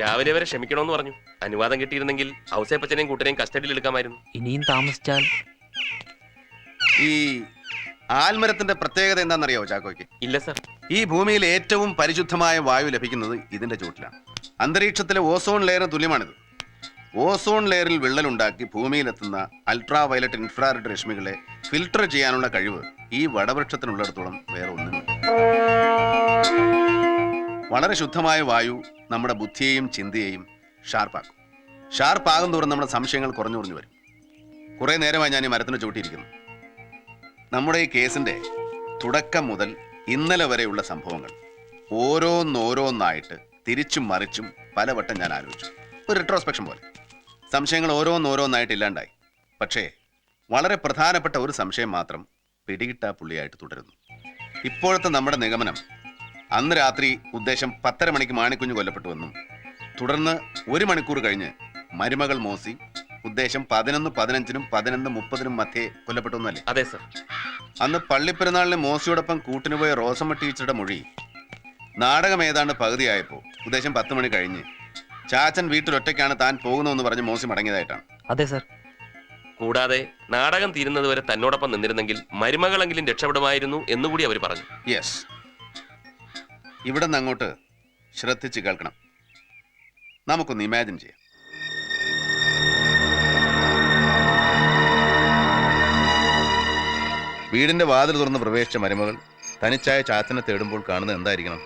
രാവിലെ വരെ ക്ഷമിക്കണമെന്ന് പറഞ്ഞു. അനുവാദം കിട്ടിയിരുന്നെങ്കിൽ ഔസേപ്പച്ചനെയും കൂട്ടരെയും കസ്റ്റഡിയിൽ എടുക്കാമായിരുന്നു. ഇനിയും താമസിച്ചാൽ ഈ ആൽമരത്തിന്റെ പ്രത്യേകത എന്താണെന്നറിയാവോ ചാക്കോയ്ക്ക്? ഇല്ല സർ. ഈ ഭൂമിയിൽ ഏറ്റവും പരിശുദ്ധമായ വായു ലഭിക്കുന്നത് ഇതിന്റെ ചൂട്ടിലാണ്. അന്തരീക്ഷത്തിലെ ഓസോൺ ലെയറിന് തുല്യമാണിത്. ഓസോൺ ലെയറിൽ വിള്ളലുണ്ടാക്കി ഭൂമിയിലെത്തുന്ന അൾട്രാ വയലറ്റ് ഇൻഫ്രാറെഡ് രശ്മികളെ ഫിൽട്ടർ ചെയ്യാനുള്ള കഴിവ് ഈ വടവൃക്ഷത്തിനുള്ളിടത്തോളം വേറെ ഒന്നുമില്ല. വളരെ ശുദ്ധമായ വായു നമ്മുടെ ബുദ്ധിയെയും ചിന്തയെയും ഷാർപ്പാക്കും. ഷാർപ്പാകും തോറും നമ്മുടെ സംശയങ്ങൾ കുറഞ്ഞു കുറഞ്ഞു വരും. കുറേ നേരമായി ഞാൻ ഈ മരത്തിന് ചൂട്ടിയിരിക്കുന്നു. നമ്മുടെ ഈ കേസിന്റെ തുടക്കം മുതൽ ഇന്നലെ വരെയുള്ള സംഭവങ്ങൾ ഓരോന്നോരോന്നായിട്ട് തിരിച്ചും മറിച്ചും പലവട്ടം ഞാൻ ആലോചിച്ചു. ഒരു റിട്രോസ്പെക്ഷൻ പോലെ സംശയങ്ങൾ ഓരോന്നോരോന്നായിട്ട് ഇല്ലാണ്ടായി. പക്ഷേ വളരെ പ്രധാനപ്പെട്ട ഒരു സംശയം മാത്രം പിടികിട്ടാ പുള്ളിയായിട്ട് തുടരുന്നു. ഇപ്പോഴത്തെ നമ്മുടെ നിഗമനം അന്ന് രാത്രി ഉദ്ദേശം 10:30 മണിക്ക് മാണിക്കുഞ്ഞ് കൊല്ലപ്പെട്ടുവെന്നും തുടർന്ന് 1 മണിക്കൂർ കഴിഞ്ഞ് മരുമകൾ മോസി ഉദ്ദേശം 11:15-നും 11:30-നും മധ്യേ കൊല്ലപ്പെട്ടൊന്നല്ലേ? അതെ സർ. അന്ന് പള്ളിപ്പെരുന്നാളിന് മോസിയോടൊപ്പം കൂട്ടിനുപോയ റോസമ്മ ടീച്ചറുടെ മൊഴി നാടകം ഏതാണ്ട് പകുതിയായപ്പോൾ ഉദ്ദേശം 10 മണി കഴിഞ്ഞ് ചാച്ചൻ വീട്ടിലൊറ്റയ്ക്കാണ് താൻ പോകുന്നതെന്ന് പറഞ്ഞ് മോസി മടങ്ങിയതായിട്ടാണ്. അതെ സർ. കൂടാതെ നാടകം തീരുന്നത് വരെ തന്നോടൊപ്പം നിന്നിരുന്നെങ്കിൽ മരുമകളെങ്കിലും രക്ഷപ്പെടുമായിരുന്നു എന്നുകൂടി അവർ പറഞ്ഞു. യെസ്, ഇവിടെ നിന്ന് അങ്ങോട്ട് ശ്രദ്ധിച്ച് കേൾക്കണം. നമുക്കൊന്ന് ഇമാജിൻ ചെയ്യാം. വീടിന്റെ വാതിൽ തുറന്ന് പ്രവേശിച്ച മരുമകൾ തനിച്ചായ ചാച്ചനെ തേടുമ്പോൾ കാണുന്നത് എന്തായിരിക്കണം?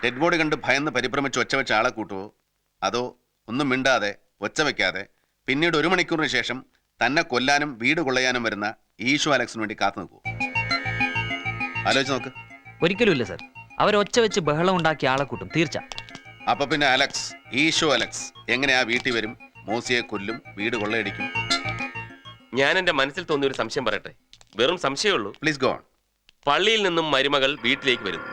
ഡെഡ് ബോഡി കണ്ട് ഭയന്ന് പരിഭ്രമിച്ച് ഒച്ച വെച്ച ആളെ കൂട്ടുവോ, അതോ ഒന്നും മിണ്ടാതെ ഒച്ച വയ്ക്കാതെ പിന്നീട് 1 മണിക്കൂറിന് ശേഷം തന്നെ കൊല്ലാനും വീട് കൊള്ളയാനും വരുന്ന ഈശോ അലക്സിന് വേണ്ടി കാത്തു നിൽക്കുവോ? ആലോചിച്ച് നോക്ക്. ഒരിക്കലും ഇല്ല സർ. അവരൊച്ച വെച്ച് ബഹളം ഉണ്ടാക്കിയ ആളെ കൂട്ടും, തീർച്ച. അപ്പൊ പിന്നെ അലക്സ്, ഈശോ അലക്സ് എങ്ങനെയാ വീട്ടിൽ വരും, മോസിയെ കൊല്ലും, വീട് കൊള്ളയടിക്കും? ഞാൻ എന്റെ മനസ്സിൽ തോന്നിയ ഒരു സംശയം പറയട്ടെ. വെറും സംശയമുള്ളൂ. Please go on. പള്ളിയിൽ നിന്നും മരുമകൾ വീട്ടിലേക്ക് വരുന്നു.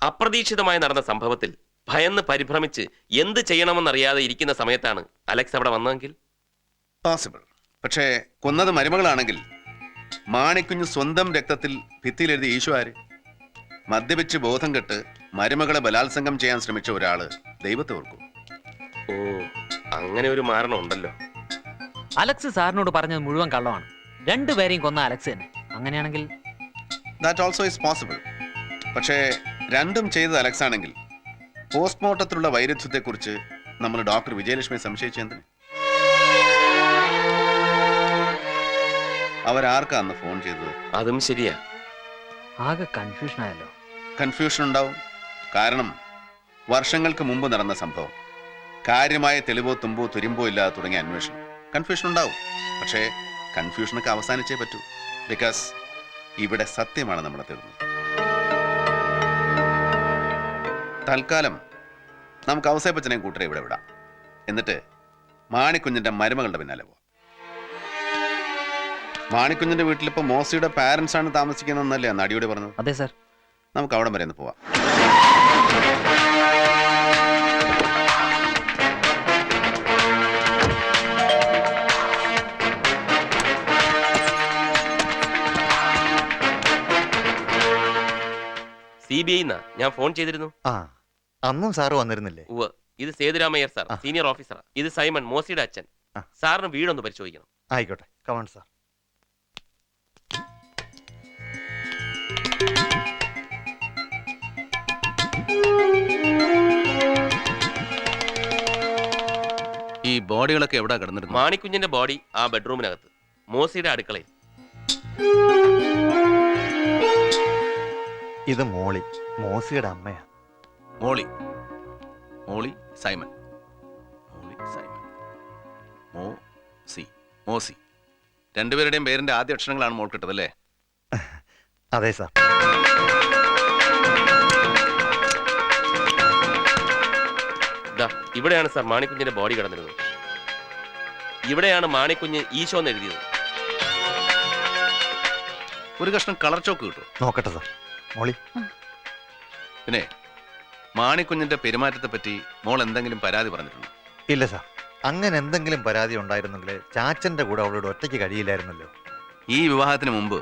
അപ്രതീക്ഷിതമായി നടന്ന സംഭവത്തിൽ ഭയന്ന് പരിഭ്രമിച്ച് എന്ത് ചെയ്യണമെന്നറിയാതെ ഇരിക്കുന്ന സമയത്താണ് അലക്സ് അവിടെ വന്നതെങ്കിൽ? പോസിബിൾ. പക്ഷേ കൊന്നത് മരുമകളാണെങ്കിൽ മാണിക്കുഞ്ഞ് സ്വന്തം രക്തത്തിൽ ഭിത്തിയിലെഴുതി ഈശോ ആര്? മദ്യപിച്ച് ബോധം കെട്ട് മരുമകളെ ബലാത്സംഗം ചെയ്യാൻ ശ്രമിച്ച ഒരാള് ദൈവത്തെ ഓർക്കും. ഓ, അങ്ങനെ ഒരു മാരണം ഉണ്ടല്ലോ. അലക്സ് സാറിനോട് പറഞ്ഞത് മുഴുവൻ കള്ളമാണ്. രണ്ടുപേരെയും കൊന്ന അലക്സ് തന്നെ. അങ്ങനെയാണെങ്കിൽ ദാറ്റ് ഓൾസോ ഇസ് പോസിബിൾ. പക്ഷേ രണ്ടും ചെയ്തത് അലക്സ് ആണെങ്കിൽ പോസ്റ്റ്മോർട്ടത്തിലുള്ള വൈരുദ്ധ്യത്തെക്കുറിച്ച് നമ്മൾ ഡോക്ടർ വിജയലക്ഷ്മിയെ സംശയിച്ചെന്തിന്? അവരാർക്കാ അന്ന് ഫോൺ ചെയ്തത്? അതും ശരിയാ. ആകെ കൺഫ്യൂഷൻ ആയല്ലോ. കൺഫ്യൂഷൻ ഉണ്ടാവും. കാരണം വർഷങ്ങൾക്ക് മുമ്പ് നടന്ന സംഭവം, കാര്യമായ തെളിവോ തുമ്പോ തുരുമ്പോ ഇല്ലാതെ തുടങ്ങിയ അന്വേഷണം. കൺഫ്യൂഷൻ ഉണ്ടാവും. പക്ഷേ കൺഫ്യൂഷനൊക്കെ അവസാനിച്ചേ പറ്റൂ. ബിക്കോസ് ഇവിടെ സത്യമാണ് നമ്മളെ തേടുന്നത്. തൽക്കാലം നമുക്ക് ഔസേപ്പച്ചനെയും കൂട്ടരെ ഇവിടെ വിടാം. എന്നിട്ട് മാണിക്കുഞ്ഞിന്റെ മരുമകളുടെ പിന്നാലെ പോവാം. മാണിക്കുഞ്ഞിന്റെ വീട്ടിലിപ്പോ മോസിയുടെ പാരന്റ്സ് ആണ് താമസിക്കുന്നതെന്നല്ലേ നടിയോട് പറഞ്ഞത്? അതെ സർ. നമുക്ക് അവിടെ വരെ ഒന്ന് പോവാം. CBI ഞാൻ ഫോൺ ചെയ്തിരുന്നു. അന്നും സാറ് വന്നിരുന്നില്ലേ? ഉവ്വ്. ഇത് സേതുരാമയ്യർ സാർ, സീനിയർ ഓഫീസറാ. ഇത് സൈമൺ, മോസിയുടെ അച്ഛൻ. സാറിന് വീടൊന്ന് പരിശോധിക്കണം. ആയിക്കോട്ടെ, കമോൺ സാർ. ബോഡികളൊക്കെ എവിടാ കിടന്നിരുന്നത്? മാണിക്കുഞ്ഞിന്റെ ബോഡി ആ ബെഡ്റൂമിനകത്ത്, മോസിയുടെ അടുക്കളയിൽ. ഇത് മോളി, മോസിയുടെ അമ്മയാ. മോളി മോളി സൈമൺ. മോളി സൈമൺ. മോസി. രണ്ടുപേരുടെയും പേരിന്റെ ആദ്യ അക്ഷരങ്ങളാണ് മോൾ കിട്ടതല്ലേ? അതെ സാർ. ഇവിടെയാണ് സാർ മാണിക്കുഞ്ഞിന്റെ ബോഡി കിടന്നിരുന്നത്. ഇവിടെയാണ് മാണിക്കുഞ്ഞ് ഈശോ എന്ന് എഴുതിയത്. ഒരു കഷ്ണം കളർ ചോക്ക് കിട്ടും. നോക്കട്ടെ സാർ. മോളി, പിന്നെ മാണിക്കുഞ്ഞിന്റെ പെരുമാറ്റത്തെ പറ്റി മോൾ എന്തെങ്കിലും പരാതി പറഞ്ഞിട്ടുണ്ടോ? ഇല്ല സാർ. അങ്ങനെ എന്തെങ്കിലും പരാതി ഉണ്ടായിരുന്നെങ്കിൽ ചാച്ചന്റെ കൂടെ അവളോട് ഒറ്റയ്ക്ക് കഴിയില്ലായിരുന്നല്ലോ. ഈ വിവാഹത്തിന് മുമ്പ്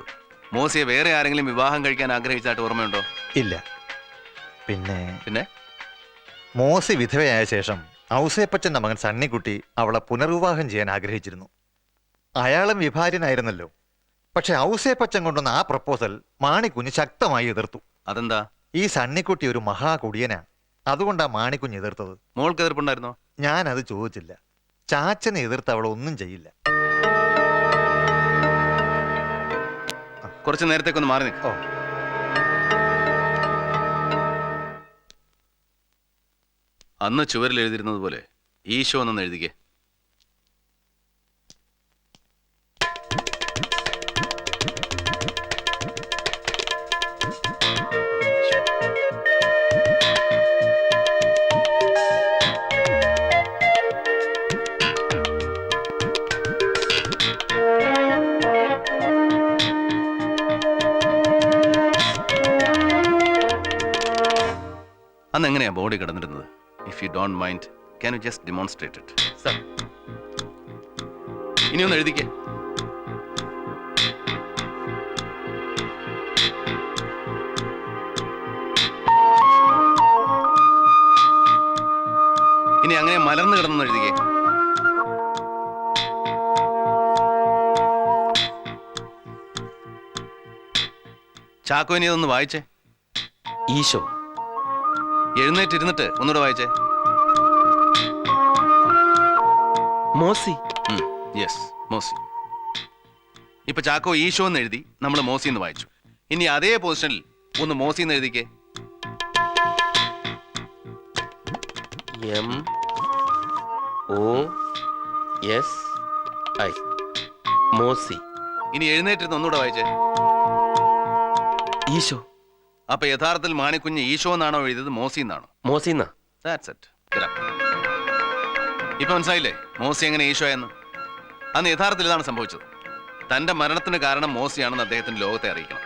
മോസിയെ വേറെ ആരെങ്കിലും വിവാഹം കഴിക്കാൻ ആഗ്രഹിച്ചായിട്ട് ഓർമ്മയുണ്ടോ? ഇല്ല. പിന്നെ പിന്നെ മോസി വിധവയായ ശേഷം ഔസേപ്പച്ചന്റെ മകൻ സണ്ണിക്കുട്ടി അവളെ പുനർവിവാഹം ചെയ്യാൻ ആഗ്രഹിച്ചിരുന്നു. അയാളും വിഭാര്യനായിരുന്നല്ലോ. പക്ഷെ ഔസേപ്പച്ചൻ കൊണ്ടുവന്ന ആ പ്രപ്പോസൽ മാണിക്കുഞ്ഞ് ശക്തമായി എതിർത്തു. അതെന്താ? ഈ സണ്ണിക്കുട്ടി ഒരു മഹാകുടിയനാ. അതുകൊണ്ടാ മാണിക്കുഞ്ഞ് എതിർത്തത്. മോൾക്ക് എതിർപ്പുണ്ടായിരുന്നോ? ഞാനത് ചോദിച്ചില്ല. ചാച്ചനെ എതിർത്ത് അവൾ ഒന്നും ചെയ്യില്ല. കുറച്ച് നേരത്തേക്കൊന്ന് മാറി നിൽക്കോ. അന്ന് ചുവരിൽ എഴുതിയിരുന്നത് പോലെ ഈശോ എന്നൊന്ന് എഴുതിക്കേ. അന്ന് എങ്ങനെയാ ബോഡി കിടന്നിരുന്നത്? If you don't mind, can you just demonstrate it? Sir, ഇനിയൊന്ന് എഴുതിക്കേ. ഇനി അങ്ങനെ മലർന്നു കിടന്നു എഴുതിക്കേ. ചാക്കോ, ഇനി ഇതൊന്ന് വായിച്ചേ. ഈശോ. എഴുന്നേറ്റിരുന്നിട്ട് ഒന്നുകൂടെ വായിച്ചേ. മോസി. യെസ്, മോസി. ഇപ്പൊ ചാക്കോ ഈശോ എന്ന് എഴുതി, നമ്മൾ മോസി എന്ന് വായിച്ചു. ഇനി അതേ പൊസിഷനിൽ ഒന്ന് മോസി എന്ന് എഴുതിക്കേ. MOSI. മോസി. ഇനി എഴുന്നേറ്റിരുന്ന് ഒന്നുകൂടെ വായിച്ചേ. ഈശോ. അപ്പൊ യഥാർത്ഥത്തിൽ മാണിക്കുഞ്ഞ് ഈശോ എന്നാണോ എഴുതിയത്, മോസി എന്നാണോ? മോസി എന്നാ. That's it. Get up. ഇപ്പൊ മനസ്സിലായില്ലേ മോസി എങ്ങനെ ഈശോ എന്ന്? അന്ന് യഥാർത്ഥത്തിൽ ഇതാണ് സംഭവിച്ചത്. തന്റെ മരണത്തിന് കാരണം മോസിയാണെന്ന് അദ്ദേഹത്തിന് ലോകത്തെ അറിയിക്കണം.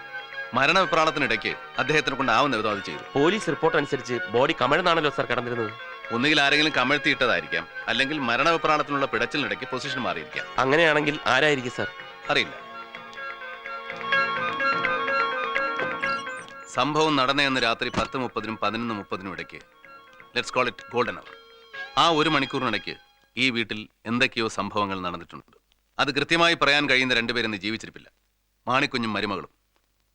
മരണവിപ്രാളത്തിനിടയ്ക്ക് അദ്ദേഹത്തിനെ കൊണ്ടാവുന്ന വിധം അത് ചെയ്തു. പോലീസ് റിപ്പോർട്ട് അനുസരിച്ച് ബോഡി കമഴ്ന്നാണല്ലോ സാർ കിടന്നിരുന്നത്. ഒന്നുകിൽ ആരെങ്കിലും കമഴ്ത്തിയിട്ടതായിരിക്കാം, അല്ലെങ്കിൽ മരണവിപ്രാളത്തിനുള്ള പിടച്ചിലിനിടയ്ക്ക് പൊസിഷൻ മാറിയിരിക്കാം. അങ്ങനെയാണെങ്കിൽ ആരായിരിക്കും സാർ? അറിയില്ല. സംഭവം നടന്നയെന്ന് രാത്രി 10:30-നും 11:30-നും ഇടയ്ക്ക്, let's call it golden hour, ആ ഒരു മണിക്കൂറിനിടയ്ക്ക് ഈ വീട്ടിൽ എന്തൊക്കെയോ സംഭവങ്ങൾ നടന്നിട്ടുണ്ട്. അത് കൃത്യമായി പറയാൻ കഴിയുന്ന രണ്ടുപേരും ജീവിച്ചിരിപ്പില്ല, മാണിക്കുഞ്ഞും മരുമകളും.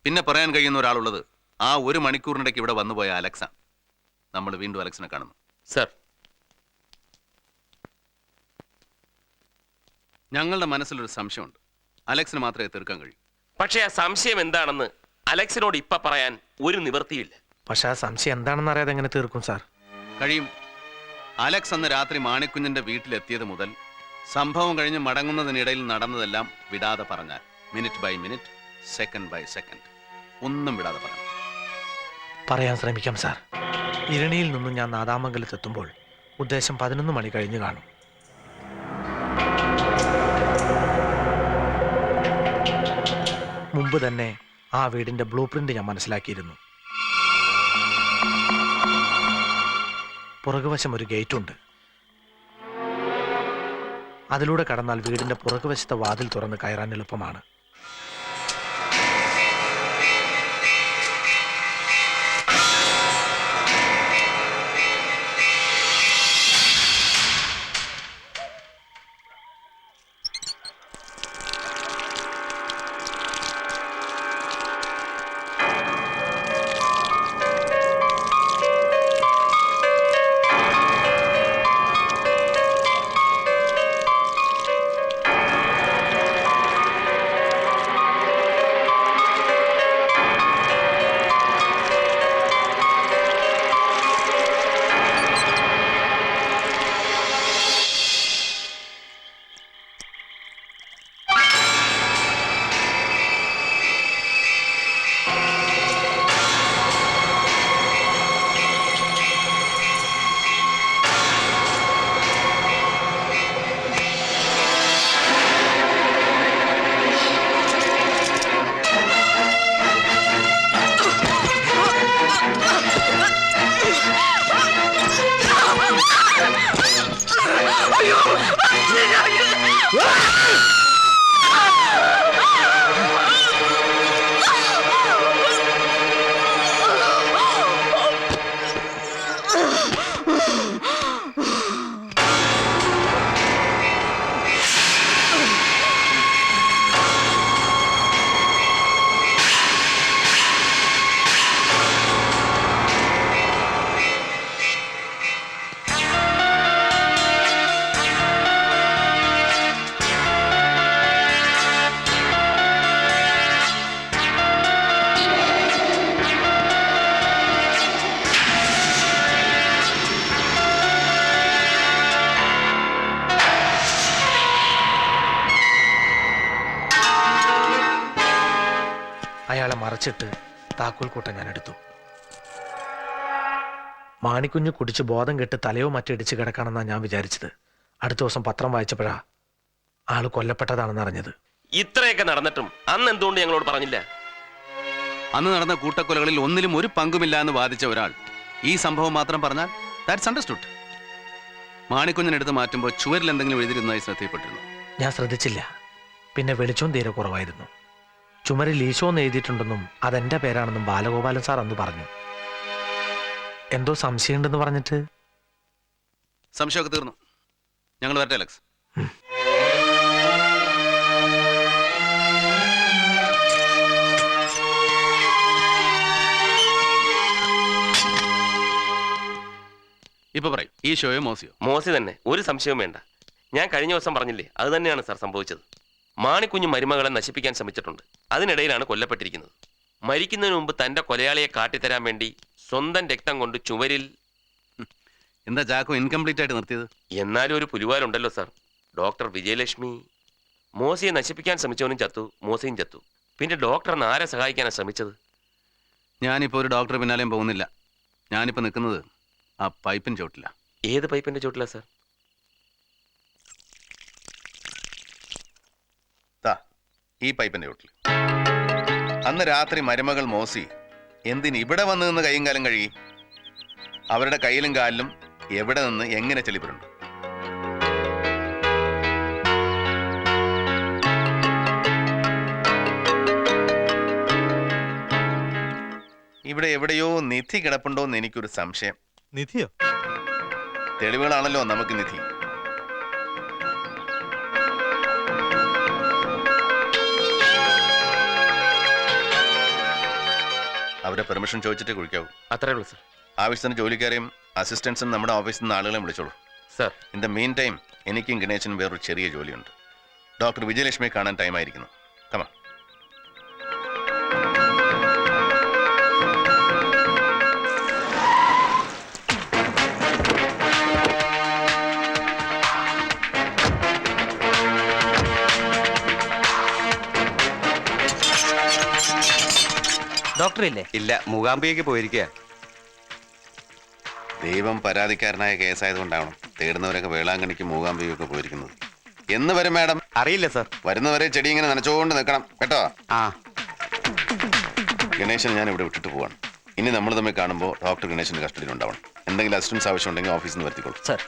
പിന്നെ പറയാൻ കഴിയുന്ന ഒരാളുള്ളത് ആ ഒരു മണിക്കൂറിനിടയ്ക്ക് ഇവിടെ വന്നുപോയ അലക്സാണ്. നമ്മൾ വീണ്ടും അലക്സിനെ കാണുന്നു. സർ, ഞങ്ങളുടെ മനസ്സിലൊരു സംശയമുണ്ട്. അലക്സിന് മാത്രമേ തീർക്കാൻ കഴിയൂ. പക്ഷേ ആ സംശയം എന്താണെന്ന് അലക്സിനോട് ഇപ്പൊ പറയാൻ ഒരു നിവൃത്തിയില്ല. പക്ഷെ ആ സംശയം എന്താണെന്ന് അറിയാതെ എങ്ങനെ തീർക്കും സാർ? കഴിയും. അലക്സ് അന്ന് രാത്രി മാണിക്കുഞ്ഞിന്റെ വീട്ടിലെത്തിയത് മുതൽ സംഭവം കഴിഞ്ഞ് മടങ്ങുന്നതിനിടയിൽ നടന്നതെല്ലാം വിടാതെ പറഞ്ഞാൽ, minute by minute, second by second, ഒന്നും വിടാതെ പറയാം. പറയാൻ ശ്രമിക്കാം സാർ. ഇരണിയിൽ നിന്നും ഞാൻ നാദാമംഗലത്തെത്തുമ്പോൾ ഉദ്ദേശം 11 മണി കഴിഞ്ഞു കാണും. മുമ്പ് തന്നെ ആ വീടിന്റെ ബ്ലൂ പ്രിന്റ് ഞാൻ മനസ്സിലാക്കിയിരുന്നു. പുറകുവശം ഒരു ഗേറ്റ് ഉണ്ട്. അതിലൂടെ കടന്നാൽ വീടിന്റെ പുറകുവശത്തെ വാതിൽ തുറന്ന് കയറാൻ എളുപ്പമാണ്. മറച്ചിട്ട് താക്കോൽ കൂട്ടം ഞാൻ എടുത്തു. മാണിക്കുഞ്ഞ് കുടിച്ച് ബോധം കെട്ട് തലയോ മറ്റോ ഇടിച്ച് കിടക്കാണെന്നാണ് ഞാൻ വിചാരിച്ചത്. അടുത്ത ദിവസം പത്രം വായിച്ചപ്പോഴാ ആള് കൊല്ലപ്പെട്ടതാണെന്ന് അറിഞ്ഞത്. ഇത്രയൊക്കെ നടന്നിട്ടും അന്ന് എന്തുകൊണ്ട് ഞങ്ങളോട് പറഞ്ഞില്ല? അന്ന് നടന്ന കൂട്ടക്കൊലകളിൽ ഒന്നിലും ഒരു പങ്കുമില്ല എന്ന് വാദിച്ച ഒരാൾ ഈ സംഭവം മാത്രം പറഞ്ഞാൽ ദാറ്റ്സ് അണ്ടർസ്റ്റുഡ്. മാണിക്കുഞ്ഞിനെടുത്ത് മാറ്റുമ്പോൾ ചുവരിൽ എന്തെങ്കിലും എഴുതിയിരുന്നതായി ശ്രദ്ധയിൽപ്പെട്ടിരുന്നു. ഞാൻ ശ്രദ്ധിച്ചില്ല. പിന്നെ വെളിച്ചവും തീരെ കുറവായിരുന്നു. ചുമരിൽ ഈശോ എന്ന് എഴുതിയിട്ടുണ്ടെന്നും അതെന്റെ പേരാണെന്നും ബാലഗോപാലൻ സാർ അന്ന് പറഞ്ഞു. എന്തോ സംശയമുണ്ടെന്ന് പറഞ്ഞിട്ട്. സംശയമൊക്കെ തീർന്നു. ഞങ്ങൾ വരട്ടെ അലക്സ്. ഇപ്പൊ പറയും, ഈ ഷോയോ മോസിയോ? മോശി തന്നെ, ഒരു സംശയവും വേണ്ട. ഞാൻ കഴിഞ്ഞ ദിവസം പറഞ്ഞില്ലേ, അത് തന്നെയാണ് സാർ സംഭവിച്ചത്. മാണിക്കുഞ്ഞ് മരുമകളെ നശിപ്പിക്കാൻ ശ്രമിച്ചിട്ടുണ്ട്. അതിനിടയിലാണ് കൊല്ലപ്പെട്ടിരിക്കുന്നത്. മരിക്കുന്നതിന് മുമ്പ് തന്റെ കൊലയാളിയെ കാട്ടിത്തരാൻ വേണ്ടി സ്വന്തം രക്തം കൊണ്ട് ചുവരിൽ. എന്താ ചാക്കോ ഇൻകംപ്ലീറ്റ് ആയിട്ട് നിർത്തിയത്? എന്നാലും ഒരു പുലിവാലുണ്ടല്ലോ സാർ. ഡോക്ടർ വിജയലക്ഷ്മി. മോസിയെ നശിപ്പിക്കാൻ ശ്രമിച്ചവനും ചത്തു, മോസിയും ചത്തു. പിന്നെ ഡോക്ടർ ആരെ സഹായിക്കാനാണ് ശ്രമിച്ചത്? ഞാനിപ്പോൾ ഒരു ഡോക്ടർ പിന്നാലെയും പോകുന്നില്ല. ഞാനിപ്പോൾ നിൽക്കുന്നത് ആ പൈപ്പിന് ചോട്ടില്ല. ഏത് പൈപ്പിന്റെ ചോട്ടിലാ സാർ? ഈ പൈപ്പിന്റെ ചോട്ടിൽ. അന്ന് രാത്രി മരുമകൾ മോസി എന്തിന് ഇവിടെ വന്ന് നിന്ന് കൈയും കാലം കഴുകി? അവരുടെ കയ്യിലും കാലിലും എവിടെ നിന്ന് എങ്ങനെ ചെളിപ്പുണ്ട്? ഇവിടെ എവിടെയോ നിധി കിടപ്പുണ്ടോ എന്ന് എനിക്കൊരു സംശയം. നിധിയോ? തെളിവുകളാണല്ലോ നമുക്ക് നിധി. അവരെ പെർമിഷൻ ചോദിച്ചിട്ടേ കുഴിക്കാവൂ. അത്രേ ഉള്ളൂ സാർ. ആവശ്യത്തിന് ജോലിക്കാരെയും അസിസ്റ്റൻസും നമ്മുടെ ഓഫീസിൽ നിന്ന് ആളുകളെയും വിളിച്ചോളൂ sir. In the mean time എനിക്കും ഗണേശനും വേറൊരു ചെറിയ ജോലിയുണ്ട്. ഡോക്ടർ വിജയലക്ഷ്മിയെ കാണാൻ ടൈമായിരിക്കുന്നു. കമാ. ഡോക്ടർ ഇല്ലേ? ഇല്ല, മൂകാംബികയ്ക്ക് പോയിരിക്കുക. ദൈവം പരാതിക്കാരനായ കേസായതുകൊണ്ടാവണം തേടുന്നവരൊക്കെ വേളാങ്കണ്ണിക്ക് മൂകാംബികയൊക്കെ പോയിരിക്കുന്നത്. എന്ന് വരും മാഡം? അറിയില്ല സാർ. വരുന്നവരെ ചെടി ഇങ്ങനെ നനച്ചുകൊണ്ട് നിൽക്കണം കേട്ടോ. ആ, ഗണേശനെ ഞാൻ ഇവിടെ വിട്ടിട്ട് പോവാണ്. ഇനി നമ്മൾ തമ്മിൽ കാണുമ്പോൾ ഡോക്ടർ ഗണേശന്റെ കസ്റ്റഡിയിൽ ഉണ്ടാവണം. എന്തെങ്കിലും അസിസ്റ്റൻസ് ആവശ്യമുണ്ടെങ്കിൽ ഓഫീസിൽ നിന്ന് വരുത്തിക്കോളൂ. സാർ.